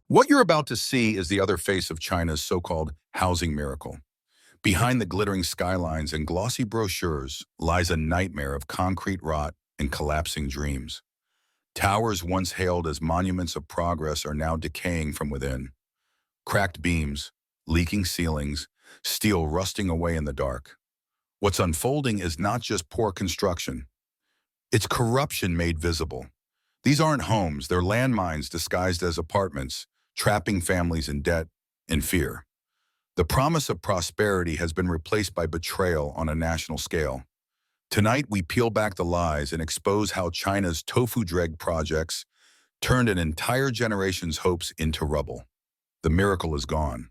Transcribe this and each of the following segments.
What you're about to see is the other face of China's so-called housing miracle. Behind the glittering skylines and glossy brochures lies a nightmare of concrete rot and collapsing dreams. Towers once hailed as monuments of progress are now decaying from within. Cracked beams, leaking ceilings, steel rusting away in the dark. What's unfolding is not just poor construction. It's corruption made visible. These aren't homes, they're landmines disguised as apartments, trapping families in debt and fear. The promise of prosperity has been replaced by betrayal on a national scale. Tonight, we peel back the lies and expose how China's Tofu-Dreg projects turned an entire generation's hopes into rubble. The miracle is gone.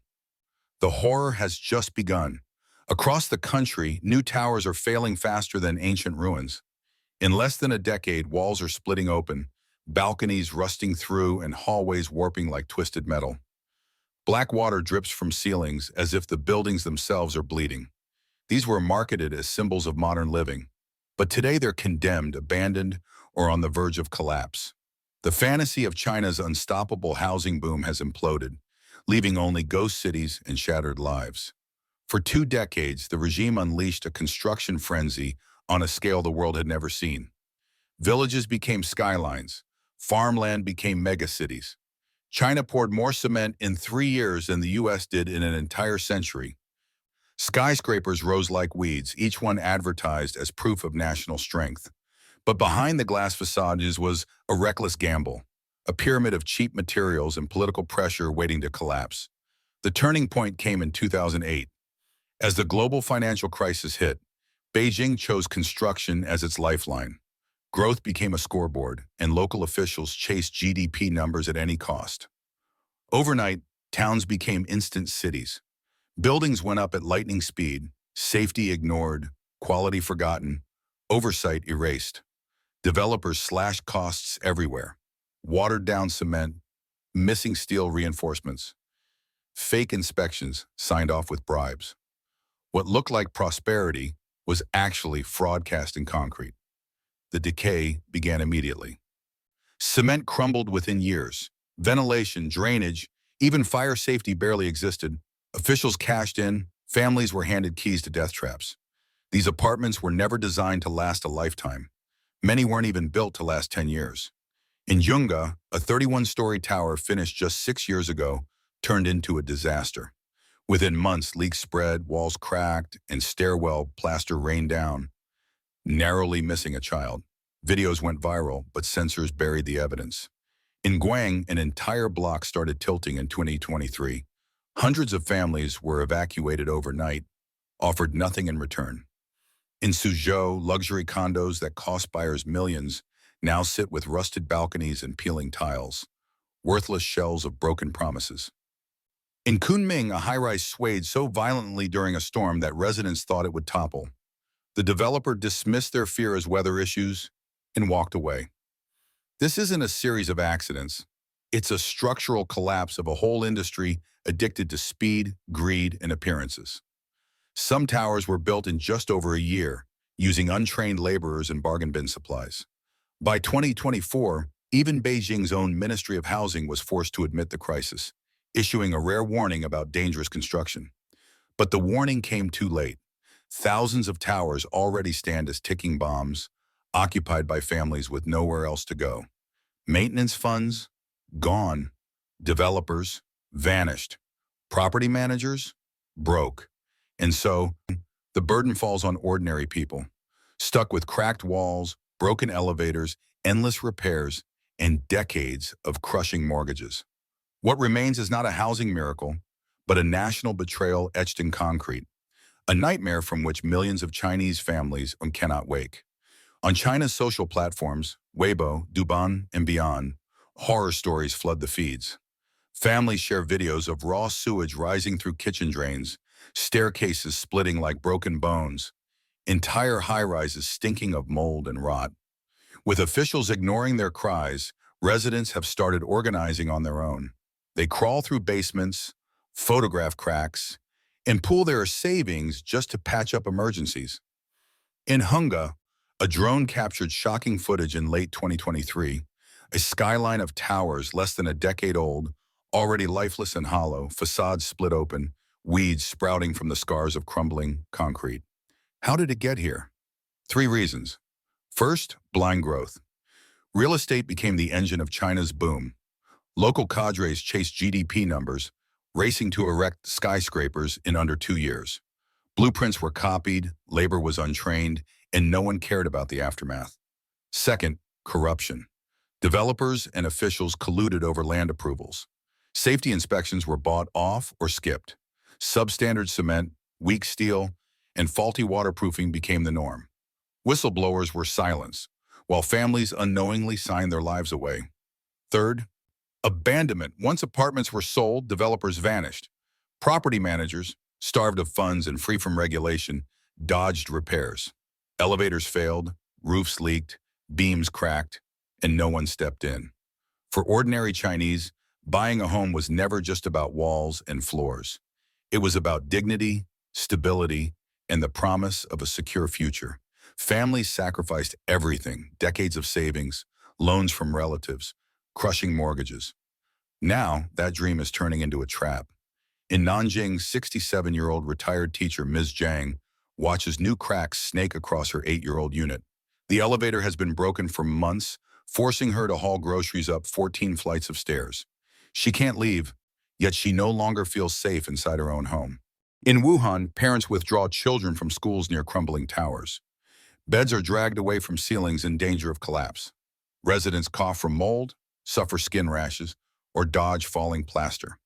The horror has just begun. Across the country, new towers are failing faster than ancient ruins. In less than a decade, walls are splitting open, balconies rusting through, and hallways warping like twisted metal. Black water drips from ceilings as if the buildings themselves are bleeding. These were marketed as symbols of modern living, but today they're condemned, abandoned, or on the verge of collapse. The fantasy of China's unstoppable housing boom has imploded, leaving only ghost cities and shattered lives. For 2 decades, the regime unleashed a construction frenzy on a scale the world had never seen. Villages became skylines, farmland became megacities. China poured more cement in 3 years than the US did in an entire century. Skyscrapers rose like weeds, each one advertised as proof of national strength. But behind the glass facades was a reckless gamble, a pyramid of cheap materials and political pressure waiting to collapse. The turning point came in 2008. As the global financial crisis hit, Beijing chose construction as its lifeline. Growth became a scoreboard, and local officials chased GDP numbers at any cost. Overnight, towns became instant cities. Buildings went up at lightning speed, safety ignored, quality forgotten, oversight erased. Developers slashed costs everywhere. Watered-down cement, missing steel reinforcements, fake inspections signed off with bribes. What looked like prosperity was actually fraud cast in concrete. The decay began immediately. Cement crumbled within years. Ventilation, drainage, even fire safety barely existed. Officials cashed in, families were handed keys to death traps. These apartments were never designed to last a lifetime. Many weren't even built to last 10 years. In Yunga, a 31-story tower finished just 6 years ago turned into a disaster. Within months, leaks spread, walls cracked, and stairwell plaster rained down, narrowly missing a child. Videos went viral, but censors buried the evidence. In Guang, an entire block started tilting in 2023. Hundreds of families were evacuated overnight, offered nothing in return. In Suzhou, luxury condos that cost buyers millions now sit with rusted balconies and peeling tiles, worthless shells of broken promises. In Kunming, a high-rise swayed so violently during a storm that residents thought it would topple. The developer dismissed their fear as weather issues and walked away. This isn't a series of accidents. It's a structural collapse of a whole industry addicted to speed, greed, and appearances. Some towers were built in just over a year, using untrained laborers and bargain bin supplies. By 2024, even Beijing's own Ministry of Housing was forced to admit the crisis, issuing a rare warning about dangerous construction. But the warning came too late. Thousands of towers already stand as ticking bombs, occupied by families with nowhere else to go. Maintenance funds? Gone. Developers? Vanished. Property managers? Broke. And so, the burden falls on ordinary people, stuck with cracked walls, broken elevators, endless repairs, and decades of crushing mortgages. What remains is not a housing miracle, but a national betrayal etched in concrete, a nightmare from which millions of Chinese families cannot wake. On China's social platforms, Weibo, Douban, and beyond, horror stories flood the feeds. Families share videos of raw sewage rising through kitchen drains, staircases splitting like broken bones, entire high-rises stinking of mold and rot. With officials ignoring their cries, residents have started organizing on their own. They crawl through basements, photograph cracks, and pool their savings just to patch up emergencies. In Hunga, a drone captured shocking footage in late 2023, a skyline of towers less than a decade old, Already lifeless and hollow, facades split open, weeds sprouting from the scars of crumbling concrete. How did it get here? Three reasons. First, blind growth. Real estate became the engine of China's boom. Local cadres chased GDP numbers, racing to erect skyscrapers in under 2 years. Blueprints were copied, labor was untrained, and no one cared about the aftermath. Second, corruption. Developers and officials colluded over land approvals. Safety inspections were bought off or skipped. Substandard cement, weak steel, and faulty waterproofing became the norm. Whistleblowers were silenced, while families unknowingly signed their lives away. Third, abandonment. Once apartments were sold, developers vanished. Property managers, starved of funds and free from regulation, dodged repairs. Elevators failed, roofs leaked, beams cracked, and no one stepped in. For ordinary Chinese, buying a home was never just about walls and floors. It was about dignity, stability, and the promise of a secure future. Families sacrificed everything, decades of savings, loans from relatives, crushing mortgages. Now, that dream is turning into a trap. In Nanjing, 67-year-old retired teacher Ms. Zhang watches new cracks snake across her 8-year-old unit. The elevator has been broken for months, forcing her to haul groceries up 14 flights of stairs. She can't leave, yet she no longer feels safe inside her own home. In Wuhan, parents withdraw children from schools near crumbling towers. Beds are dragged away from ceilings in danger of collapse. Residents cough from mold, suffer skin rashes, or dodge falling plaster.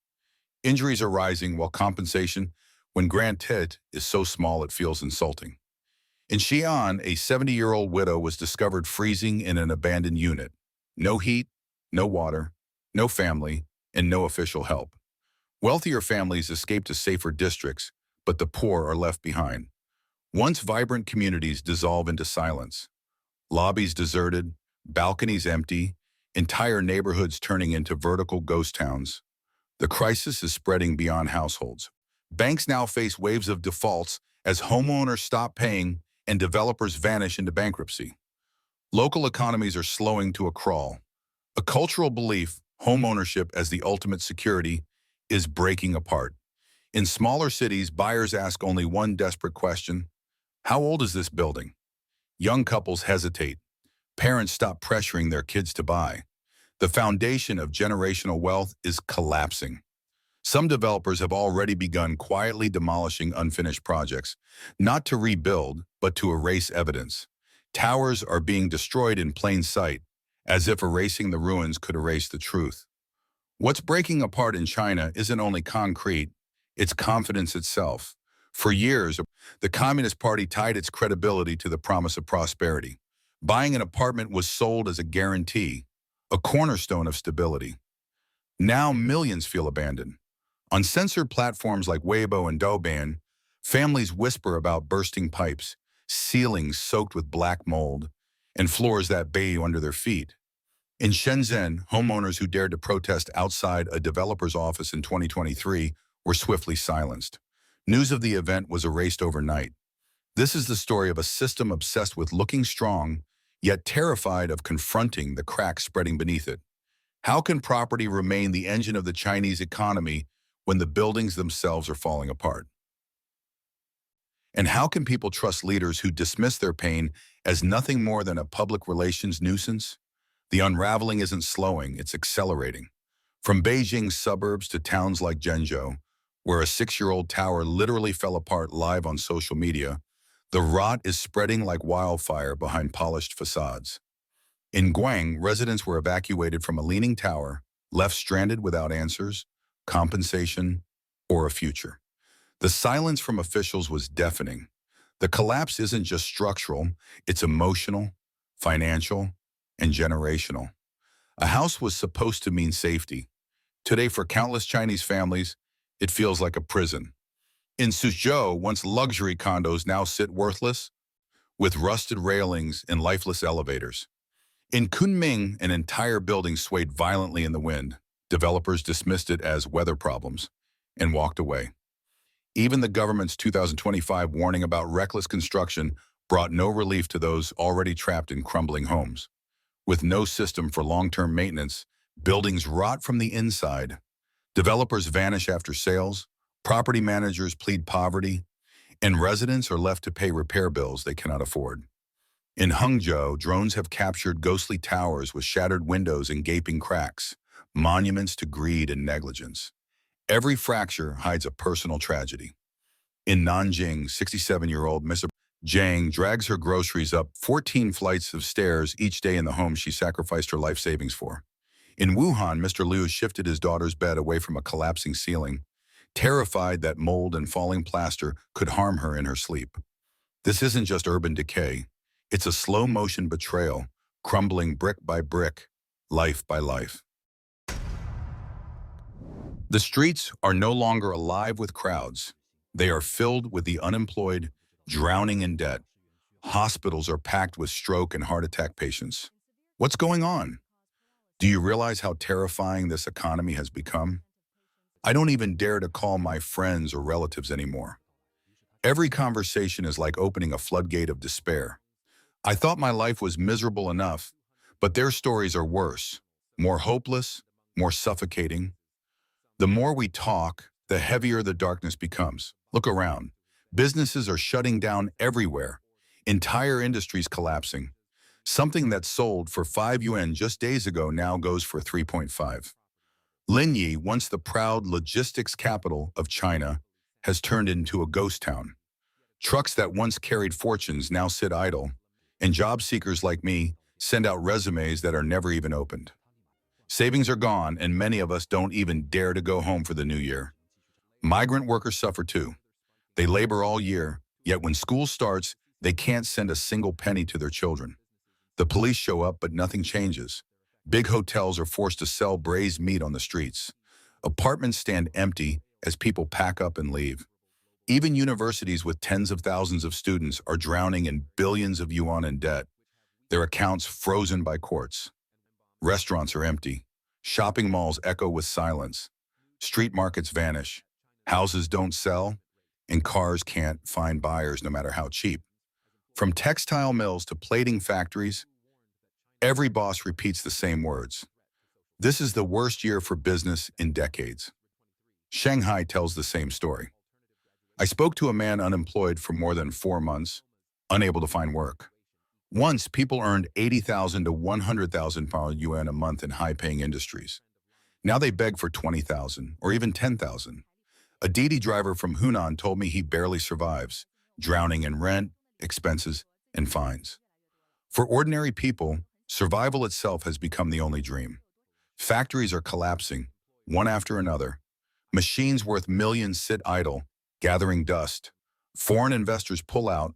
Injuries are rising while compensation, when granted, is so small it feels insulting. In Xi'an, a 70-year-old widow was discovered freezing in an abandoned unit. No heat, no water, no family, and no official help. Wealthier families escape to safer districts, but the poor are left behind. Once vibrant communities dissolve into silence. Lobbies deserted, balconies empty, entire neighborhoods turning into vertical ghost towns. The crisis is spreading beyond households. Banks now face waves of defaults as homeowners stop paying and developers vanish into bankruptcy. Local economies are slowing to a crawl. A cultural belief, homeownership as the ultimate security, is breaking apart. In smaller cities, buyers ask only one desperate question: how old is this building? Young couples hesitate. Parents stop pressuring their kids to buy. The foundation of generational wealth is collapsing. Some developers have already begun quietly demolishing unfinished projects, not to rebuild, but to erase evidence. Towers are being destroyed in plain sight, as if erasing the ruins could erase the truth. What's breaking apart in China isn't only concrete, it's confidence itself. For years, the Communist Party tied its credibility to the promise of prosperity. Buying an apartment was sold as a guarantee, a cornerstone of stability. Now millions feel abandoned. On censored platforms like Weibo and Douban, families whisper about bursting pipes, ceilings soaked with black mold, and floors that bay under their feet. In Shenzhen, homeowners who dared to protest outside a developer's office in 2023 were swiftly silenced. News of the event was erased overnight. This is the story of a system obsessed with looking strong, yet terrified of confronting the cracks spreading beneath it. How can property remain the engine of the Chinese economy when the buildings themselves are falling apart? And how can people trust leaders who dismiss their pain as nothing more than a public relations nuisance? The unraveling isn't slowing, it's accelerating. From Beijing's suburbs to towns like Zhengzhou, where a 6-year-old tower literally fell apart live on social media, the rot is spreading like wildfire behind polished facades. In Guang, residents were evacuated from a leaning tower, left stranded without answers, compensation, or a future. The silence from officials was deafening. The collapse isn't just structural, it's emotional, financial, and generational. A house was supposed to mean safety. Today, for countless Chinese families, it feels like a prison. In Suzhou, once luxury condos now sit worthless, with rusted railings and lifeless elevators. In Kunming, an entire building swayed violently in the wind. Developers dismissed it as weather problems and walked away. Even the government's 2025 warning about reckless construction brought no relief to those already trapped in crumbling homes. With no system for long-term maintenance, buildings rot from the inside. Developers vanish after sales, property managers plead poverty, and residents are left to pay repair bills they cannot afford. In Hangzhou, drones have captured ghostly towers with shattered windows and gaping cracks, monuments to greed and negligence. Every fracture hides a personal tragedy. In Nanjing, 67-year-old Mrs. Zhang drags her groceries up 14 flights of stairs each day in the home she sacrificed her life savings for. In Wuhan, Mr. Liu shifted his daughter's bed away from a collapsing ceiling, terrified that mold and falling plaster could harm her in her sleep. This isn't just urban decay. It's a slow-motion betrayal, crumbling brick by brick, life by life. The streets are no longer alive with crowds. They are filled with the unemployed, drowning in debt. Hospitals are packed with stroke and heart attack patients. What's going on? Do you realize how terrifying this economy has become? I don't even dare to call my friends or relatives anymore. Every conversation is like opening a floodgate of despair. I thought my life was miserable enough, but their stories are worse, more hopeless, more suffocating. The more we talk, the heavier the darkness becomes. Look around. Businesses are shutting down everywhere. Entire industries collapsing. Something that sold for 5 yuan just days ago now goes for 3.5. Linyi, once the proud logistics capital of China, has turned into a ghost town. Trucks that once carried fortunes now sit idle, and job seekers like me send out resumes that are never even opened. Savings are gone, and many of us don't even dare to go home for the new year. Migrant workers suffer too. They labor all year, yet when school starts, they can't send a single penny to their children. The police show up, but nothing changes. Big hotels are forced to sell braised meat on the streets. Apartments stand empty as people pack up and leave. Even universities with tens of thousands of students are drowning in billions of yuan in debt, their accounts frozen by courts. Restaurants are empty. Shopping malls echo with silence. Street markets vanish. Houses don't sell, and cars can't find buyers no matter how cheap. From textile mills to plating factories, every boss repeats the same words. This is the worst year for business in decades. Shanghai tells the same story. I spoke to a man unemployed for more than 4 months, unable to find work. Once, people earned 80,000 to 100,000 yuan a month in high-paying industries. Now they beg for 20,000 or even 10,000. A Didi driver from Hunan told me he barely survives, drowning in rent, expenses, and fines. For ordinary people, survival itself has become the only dream. Factories are collapsing, one after another. Machines worth millions sit idle, gathering dust. Foreign investors pull out,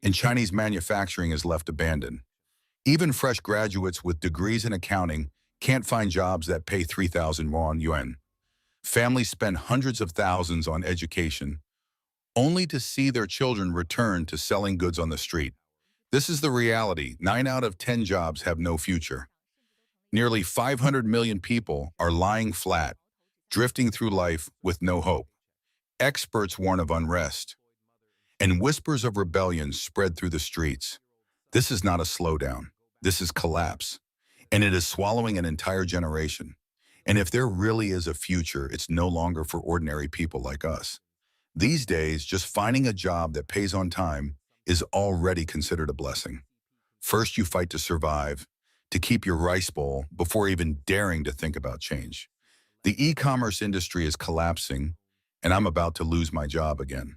and Chinese manufacturing is left abandoned. Even fresh graduates with degrees in accounting can't find jobs that pay 3,000 yuan. Families spend hundreds of thousands on education, only to see their children return to selling goods on the street. This is the reality. 9 out of 10 jobs have no future. Nearly 500 million people are lying flat, drifting through life with no hope. Experts warn of unrest, and whispers of rebellion spread through the streets. This is not a slowdown. This is collapse, and it is swallowing an entire generation. And if there really is a future, it's no longer for ordinary people like us. These days, just finding a job that pays on time is already considered a blessing. First, you fight to survive, to keep your rice bowl before even daring to think about change. The e-commerce industry is collapsing, and I'm about to lose my job again.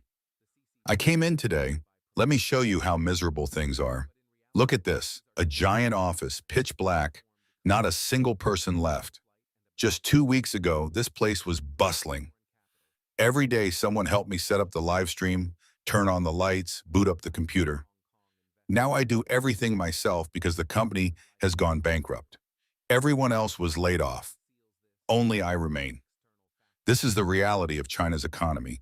I came in today. Let me show you how miserable things are. Look at this, a giant office, pitch black, not a single person left. Just 2 weeks ago, this place was bustling. Every day, someone helped me set up the live stream, turn on the lights, boot up the computer. Now I do everything myself because the company has gone bankrupt. Everyone else was laid off. Only I remain. This is the reality of China's economy.